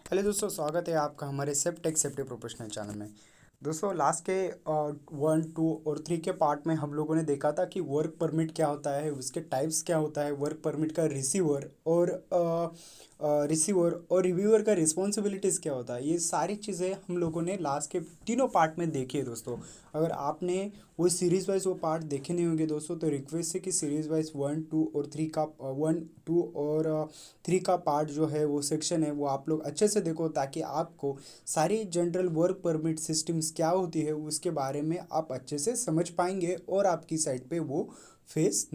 Hello दोस्तों, स्वागत है आपका हमारे सेफ्टेक सेफ्टी प्रोफेशनल चैनल में। दोस्तों, लास्ट के 1, 2 और 3 के पार्ट में हम लोगों ने देखा था कि वर्क परमिट क्या होता है, उसके टाइप्स क्या होता है, वर्क परमिट का रिसीवर और रिव्यूअर का रिस्पॉन्सिबिलिटीज़ क्या होता है। ये सारी चीज़ें हम लोगों ने लास्ट के तीनों पार्ट में देखी है दोस्तों। अगर आपने वो सीरीज़ वाइज वो पार्ट देखे नहीं होंगे दोस्तों, तो रिक्वेस्ट है कि सीरीज़ वाइज 1, 2 और 3 का पार्ट जो है, वो सेक्शन है, वो आप लोग अच्छे से देखो, ताकि आपको सारी जनरल वर्क परमिट सिस्टम्स क्या होती है उसके बारे में आप अच्छे से समझ पाएंगे और आपकी साइड पे वो फेस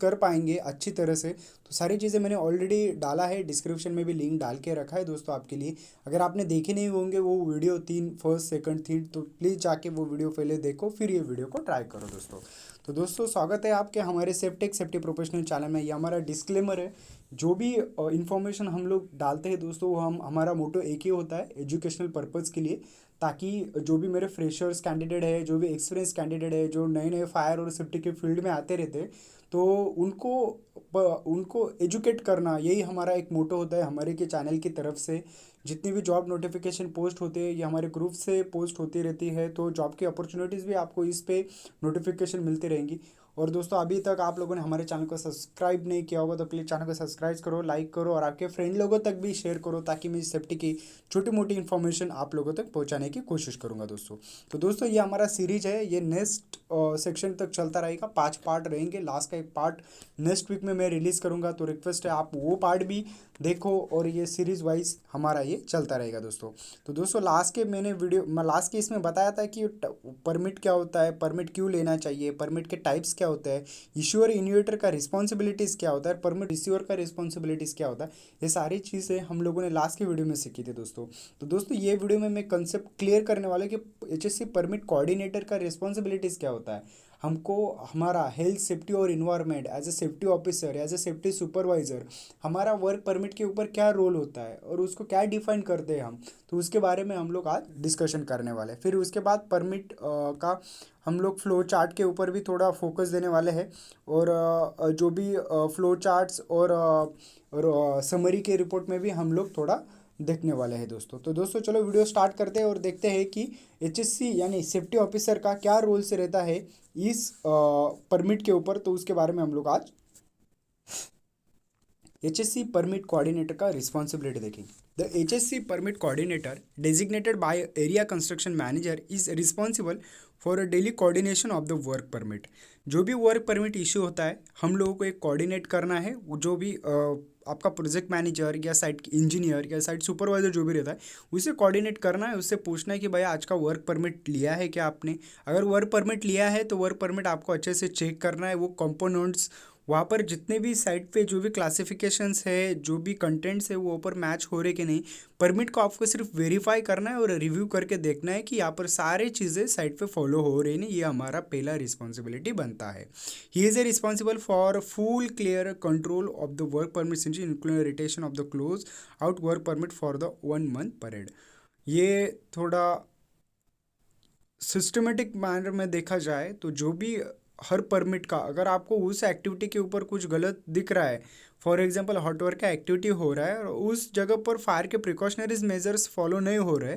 कर पाएंगे अच्छी तरह से। तो सारी चीज़ें मैंने ऑलरेडी डाला है, डिस्क्रिप्शन में भी लिंक डाल के रखा है दोस्तों आपके लिए। अगर आपने देखे नहीं होंगे वो वीडियो, तीन फर्स्ट सेकंड थी, तो प्लीज़ जाके वो वीडियो पहले देखो, फिर ये वीडियो को ट्राई करो दोस्तों। तो दोस्तों, स्वागत है आपके हमारे सेफ्टेक सेफ्टी प्रोफेशनल चैनल में। ये हमारा डिस्क्लेमर है। जो भी इंफॉर्मेशन हम लोग डालते हैं दोस्तों, वो हमारा मोटो एक ही होता है, एजुकेशनल पर्पज़ के लिए, ताकि जो भी मेरे फ्रेशर्स कैंडिडेट है, जो भी एक्सपीरियंस कैंडिडेट है, जो नए नए फायर और सेफ्टी के फील्ड में आते रहते हैं, तो उनको एजुकेट करना, यही हमारा एक मोटो होता है हमारे के चैनल की तरफ से। जितनी भी जॉब नोटिफिकेशन पोस्ट होते हैं, ये हमारे ग्रुप से पोस्ट होती रहती है, तो जॉब की अपॉर्चुनिटीज़ भी आपको इस पे नोटिफिकेशन मिलती रहेंगी। और दोस्तों, अभी तक आप लोगों ने हमारे चैनल को सब्सक्राइब नहीं किया होगा, तो प्लीज़ चैनल को सब्सक्राइब करो, लाइक करो और आपके फ्रेंड लोगों तक भी शेयर करो, ताकि मैं सेफ्टी की छोटी मोटी इन्फॉर्मेशन आप लोगों तक पहुंचाने की कोशिश करूंगा दोस्तों। तो दोस्तों, ये हमारा सीरीज है, ये नेक्स्ट सेक्शन तक चलता रहेगा, 5 पार्ट रहेंगे। लास्ट का एक पार्ट नेक्स्ट वीक में मैं रिलीज़ करूंगा, तो रिक्वेस्ट है आप वो पार्ट भी देखो, और ये सीरीज वाइज हमारा ये चलता रहेगा दोस्तों। तो दोस्तों, लास्ट के इसमें बताया था कि परमिट क्या होता है, परमिट क्यों लेना चाहिए, परमिट के टाइप्स क्या होते हैं, इश्यूअर इन्यूएटर का रिस्पॉन्सिबिलिटीज़ क्या होता है, परमिट रिसीवर का रिस्पॉन्सिबिलिटीज़ क्या होता है। ये सारी चीज़ें हम लोगों ने लास्ट की वीडियो में सीखी थी दोस्तों। तो दोस्तों, ये वीडियो में मैं कंसेप्ट क्लियर करने वाला कि एचएससी परमिट कोऑर्डिनेटर का रिस्पॉन्सिबिलिटीज़ क्या होता है। हमको हमारा हेल्थ सेफ्टी और environment as a safety officer, as a safety supervisor, हमारा वर्क परमिट के ऊपर क्या रोल होता है और उसको क्या डिफाइन करते हैं हम, तो उसके बारे में हम लोग आज डिस्कशन करने वाले हैं। फिर उसके बाद परमिट का हम लोग फ्लो चार्ट के ऊपर भी थोड़ा फोकस देने वाले हैं, और जो भी फ्लो चार्ट्स और समरी के रिपोर्ट में भी हम लोग थोड़ा देखने वाले हैं दोस्तों। तो दोस्तों, चलो वीडियो स्टार्ट करते हैं और देखते हैं कि एचएससी यानी सेफ्टी ऑफिसर का क्या रोल से रहता है इस परमिट के ऊपर। तो उसके बारे में हम लोग आज HSC permit coordinator का responsibility देखेंगे। The HSC permit coordinator designated by area construction manager is responsible for a daily coordination of the work permit। जो भी वर्क परमिट इशू होता है, हम लोगों को एक कोऑर्डिनेट करना है। वो जो भी आपका प्रोजेक्ट मैनेजर या साइट इंजीनियर या साइट सुपरवाइजर जो भी रहता है, उसे कोऑर्डिनेट करना है, उससे पूछना है कि भाई आज का वर्क परमिट लिया है क्या आपने। अगर वर्क परमिट लिया है तो वर्क परमिट आपको अच्छे से चेक करना है, वो कंपोनेंट्स वहाँ पर जितने भी साइट पे जो भी क्लासिफिकेशंस है, जो भी कंटेंट्स है, वो ऊपर मैच हो रहे कि नहीं। परमिट को आपको सिर्फ वेरीफाई करना है और रिव्यू करके देखना है कि यहाँ पर सारी चीज़ें साइट पे फॉलो हो रही नहीं। ये हमारा पहला रिस्पॉन्सिबिलिटी बनता है। He is a responsible for full clear control of the work permit including retention of the close out work permit for the 1 month period. ये थोड़ा सिस्टमेटिक मैनर में देखा जाए तो जो भी हर परमिट का, अगर आपको उस एक्टिविटी के ऊपर कुछ गलत दिख रहा है, फॉर एग्जांपल हॉट वर्क का एक्टिविटी हो रहा है और उस जगह पर फायर के प्रिकॉशनरीज मेजर्स फॉलो नहीं हो रहे,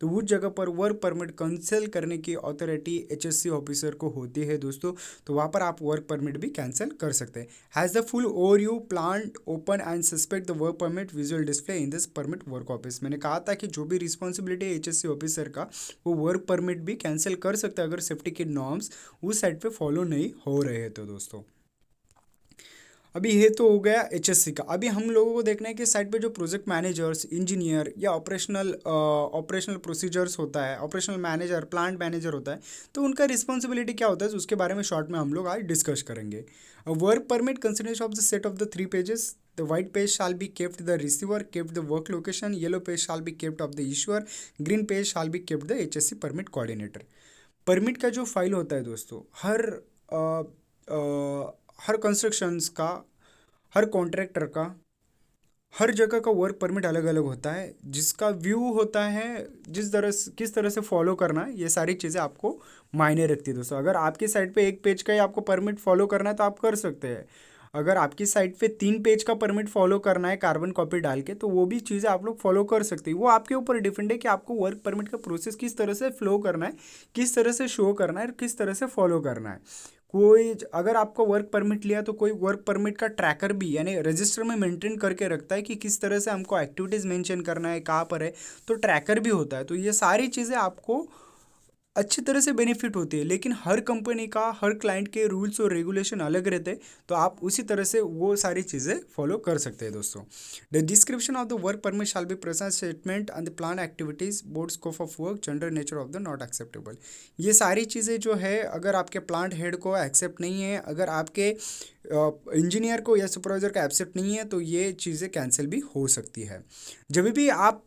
तो उस जगह पर वर्क परमिट कैंसिल करने की अथॉरिटी एचएससी ऑफिसर को होती है दोस्तों। तो वहाँ पर आप वर्क परमिट भी कैंसिल कर सकते हैं। Has the full overview plan open and suspect the work permit visual display in this permit work office. मैंने कहा था कि जो भी रिस्पॉन्सिबिलिटी है एचएससी ऑफिसर का, वो वर्क परमिट भी कैंसिल कर सकता है अगर सेफ्टी के नॉर्म्स उस साइड पे फॉलो नहीं हो रहे हैं तो दोस्तों। अभी ये तो हो गया एचएससी का। अभी हम लोगों को देखना है कि साइट पे जो प्रोजेक्ट मैनेजर्स, इंजीनियर या ऑपरेशनल प्रोसीजर्स होता है, ऑपरेशनल मैनेजर, प्लांट मैनेजर होता है, तो उनका रिस्पॉन्सिबिलिटी क्या होता है, तो उसके बारे में शॉर्ट में हम लोग आज डिस्कस करेंगे। Work permit consideration of the set of the 3 pages. The white page shall be kept the receiver, kept the work location. Yellow page shall be kept of the issuer. Green page shall be kept the HSC permit coordinator. Permit का जो file होता है दोस्तों, हर constructions का, हर contractor का, हर जगह का work permit अलग अलग होता है, जिसका व्यू होता है, किस तरह से फॉलो करना है, ये सारी चीज़ें आपको मायने रखती है दोस्तों। अगर आपकी साइड पे एक पेज का ही आपको परमिट फॉलो करना है तो आप कर सकते हैं। अगर आपकी साइट पे 3 पेज का परमिट फॉलो करना है कार्बन कॉपी डाल के, तो वो भी चीज़ें आप लोग फॉलो कर सकते हैं। वो आपके ऊपर डिपेंड है कि आपको वर्क परमिट का प्रोसेस किस तरह से फ्लो करना है, किस तरह से शो करना है और किस तरह से फॉलो करना है। कोई अगर आपको वर्क परमिट लिया तो कोई वर्क परमिट का ट्रैकर भी यानी रजिस्टर में मेंटेन करके रखता है कि किस तरह से हमको एक्टिविटीज़ मेंशन करना है, कहाँ पर है, तो ट्रैकर भी होता है। तो ये सारी चीज़ें आपको अच्छी तरह से बेनिफिट होती है, लेकिन हर कंपनी का हर क्लाइंट के रूल्स और रेगुलेशन अलग रहते हैं, तो आप उसी तरह से वो सारी चीज़ें फॉलो कर सकते हैं दोस्तों। The description of the work permit shall be present statement and the plan activities board scope of work gender nature of the not acceptable. ये सारी चीज़ें जो है अगर आपके प्लांट हेड को एक्सेप्ट नहीं है, अगर आपके इंजीनियर को या सुपरवाइजर का एक्सेप्ट नहीं है, तो ये चीज़ें कैंसिल भी हो सकती है। जब भी आप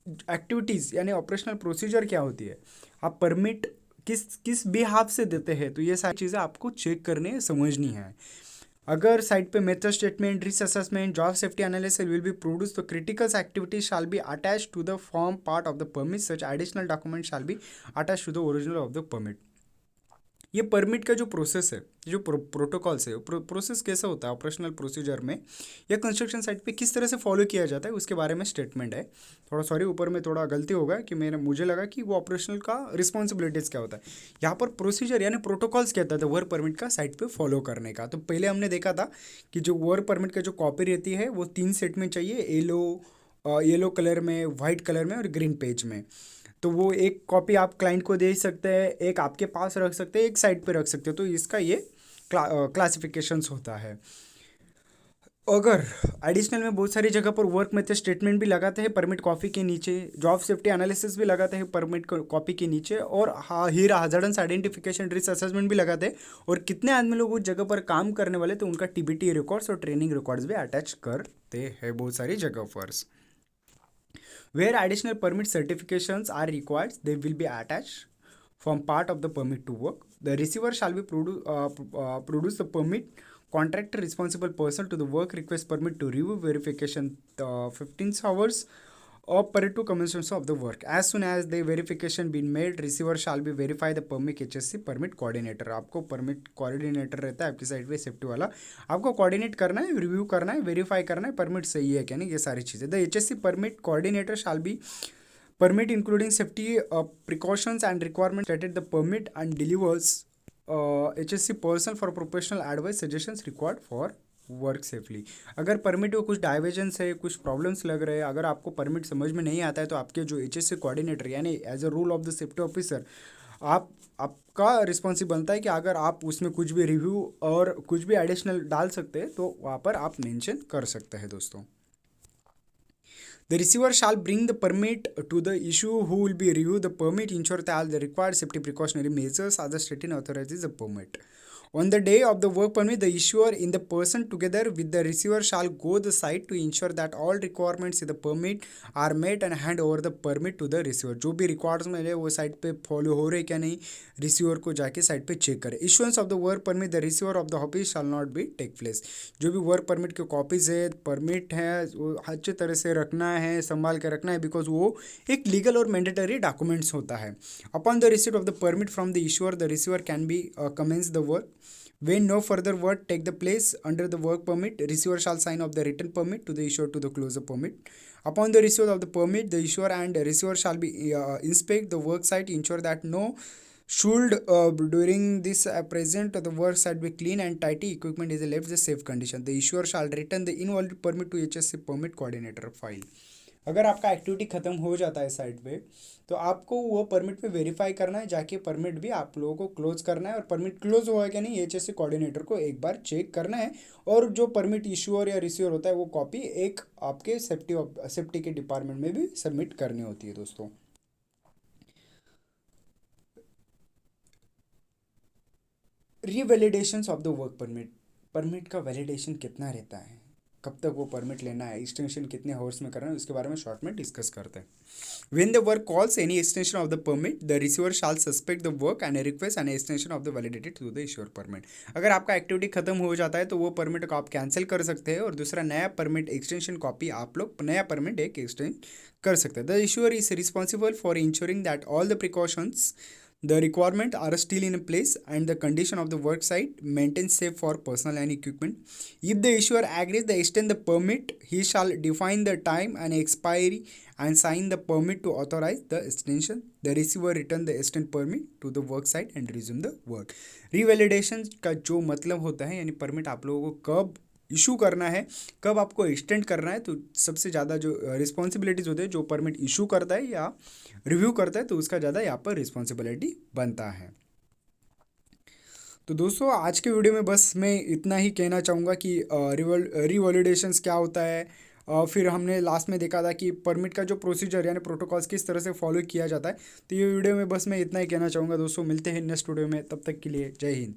एक्टिविटीज़ यानी ऑपरेशनल प्रोसीजर क्या होती है, आप परमिट किस किस बिहाफ से देते हैं, तो ये सारी चीज़ें आपको चेक करने समझनी है। अगर साइट पे method statement, risk assessment, job safety analysis will be produce, तो critical activities shall be attach to the form part of the permit, such additional document shall be attach to the original of the permit. ये permit का जो process है, जो protocols है, process कैसा होता है ऑपरेशनल प्रोसीजर में या कंस्ट्रक्शन साइट पे किस तरह से फॉलो किया जाता है, उसके बारे में स्टेटमेंट है। थोड़ा सॉरी, ऊपर में थोड़ा गलती होगा कि मुझे लगा कि वो ऑपरेशनल का रिस्पॉन्सिबिलिटीज़ क्या होता है। यहाँ पर प्रोसीजर यानी प्रोटोकॉल्स कहता था वर्क परमिट का साइट पर फॉलो करने का। तो पहले हमने देखा था कि जो वर्क परमिट का जो कॉपी रहती है वो 3 सेट में चाहिए, येलो कलर में, वाइट कलर में और ग्रीन पेज में। तो वो एक कॉपी आप क्लाइंट को दे सकते हैं, एक आपके पास रख सकते हैं, एक साइड पे रख सकते हो। तो इसका ये क्लासिफिकेशंस होता है। अगर एडिशनल में बहुत सारी जगह पर वर्क मेथड स्टेटमेंट भी लगाते हैं परमिट कॉपी के नीचे, जॉब सेफ्टी एनालिसिस भी लगाते हैं परमिट कॉपी के नीचे, और हीरा हजार्डेंस आइडेंटिफिकेशन रिस्क असेसमेंट भी लगाते हैं, और कितने आदमी लोग उस जगह पर काम करने वाले तो उनका टीबीटी रिकॉर्ड्स और ट्रेनिंग रिकॉर्ड्स भी अटैच करते हैं बहुत सारी जगह पर। Where additional permit certifications are required, they will be attached from part of the permit to work. The receiver shall be produce the permit contractor responsible person to the work request permit to review verification 15 hours or prior to commencement of the work. As soon as the verification been made, receiver shall be verify the permit HSC permit coordinator. आपको permit coordinator रहता है आपकी side पे safety वाला, आपको coordinate करना है, review करना है, वेरीफाई करना है परमिट सही है क्या नहीं, ये सारी चीज़ें। The HSC permit coordinator shall be permit including safety precautions and requirements stated the permit and delivers HSC person for professional advice suggestions required for work safely. अगर परमिट में कुछ डाइवर्जेंस है, कुछ प्रॉब्लम्स लग रहे हैं, अगर आपको परमिट समझ में नहीं आता है, तो आपके जो HSC कोऑर्डिनेटर यानी as a rule of the safety officer आपका रिस्पॉन्सिबल बनता है कि अगर आप उसमें कुछ भी रिव्यू और कुछ भी एडिशनल डाल सकते हैं तो वहाँ पर आप मेंशन कर सकते हैं दोस्तों। The receiver shall bring the permit to the issuer who will be review the permit, ensure that all the required safety precautionary measures are the state and authorizes the permit. On the day of the work permit, the issuer in the person together with the receiver shall go the site to ensure that all requirements in the permit are met and hand over the permit to the receiver. जो भी requirement है वो site पे follow हो रहे क्या नहीं, receiver को जाके साइट पे चेक करे। Issuance of the work permit, the receiver of the office shall not be take place. जो भी वर्क परमिट के कॉपीज है, परमिट है, वो अच्छी तरह से रखना है, संभाल के रखना है, बिकॉज वो एक लीगल और मैंडेटरी डॉक्यूमेंट्स होता है। Upon the receipt of the permit from the issuer, the receiver can be commence the work. When no further work take the place under the work permit, receiver shall sign off the written permit to the issuer to the close the permit. Upon the receipt of the permit, the issuer and receiver shall be inspect the work site, ensure that no should during this present the work site be clean and tidy, equipment is left in safe condition. The issuer shall return the invalid permit to HSC permit coordinator file. अगर आपका activity ख़त्म हो जाता है site पे, तो आपको वो परमिट पे वेरीफाई करना है, जाके परमिट भी आप लोगों को क्लोज करना है, और परमिट क्लोज हुआ है क्या नहीं HSC कोऑर्डिनेटर को एक बार चेक करना है, और जो परमिट इशूअर या रिसीवर होता है वो कॉपी एक आपके सेफ्टी के डिपार्टमेंट में भी सबमिट करनी होती है दोस्तों। Revalidations of the work permit, permit का वैलिडेशन कितना रहता है, कब तक वो परमिट लेना है, एक्सटेंशन कितने आवर्स में करना है, उसके बारे में शॉर्ट में डिस्कस करते हैं। When the work calls any extension of the permit, the receiver shall suspect the work and request an extension of the validity to the issuer permit. अगर आपका एक्टिविटी खत्म हो जाता है तो वो परमिट को आप कैंसिल कर सकते हैं, और दूसरा नया परमिट एक्सटेंशन कॉपी आप लोग नया परमिट एक एक्सटेंड कर सकते हैं। The issuer is responsible for ensuring that all the precautions The requirement are still in place and the condition of the work site maintains safe for personnel and equipment. If the issuer agrees to extend the permit, he shall define the time and expiry and sign the permit to authorize the extension. The receiver return the extend permit to the work site and resume the work. Revalidation का जो मतलब होता है, यानी permit आप लोगों को कब इशू करना है, कब आपको एक्सटेंड करना है, तो सबसे ज़्यादा जो रिस्पॉन्सिबिलिटीज़ होते हैं, जो परमिट इशू करता है या रिव्यू करता है, तो उसका ज़्यादा यहाँ पर रिस्पॉन्सिबिलिटी बनता है। तो दोस्तों आज के वीडियो में बस मैं इतना ही कहना चाहूँगा कि रिवॉलिडेशंस क्या होता है। फिर हमने लास्ट में देखा था कि परमिट का जो प्रोसीजर यानी प्रोटोकॉल्स किस तरह से फॉलो किया जाता है। तो ये वीडियो में बस मैं इतना ही कहना चाहूँगा दोस्तों। मिलते हैं नेक्स्ट वीडियो में, तब तक के लिए जय हिंद।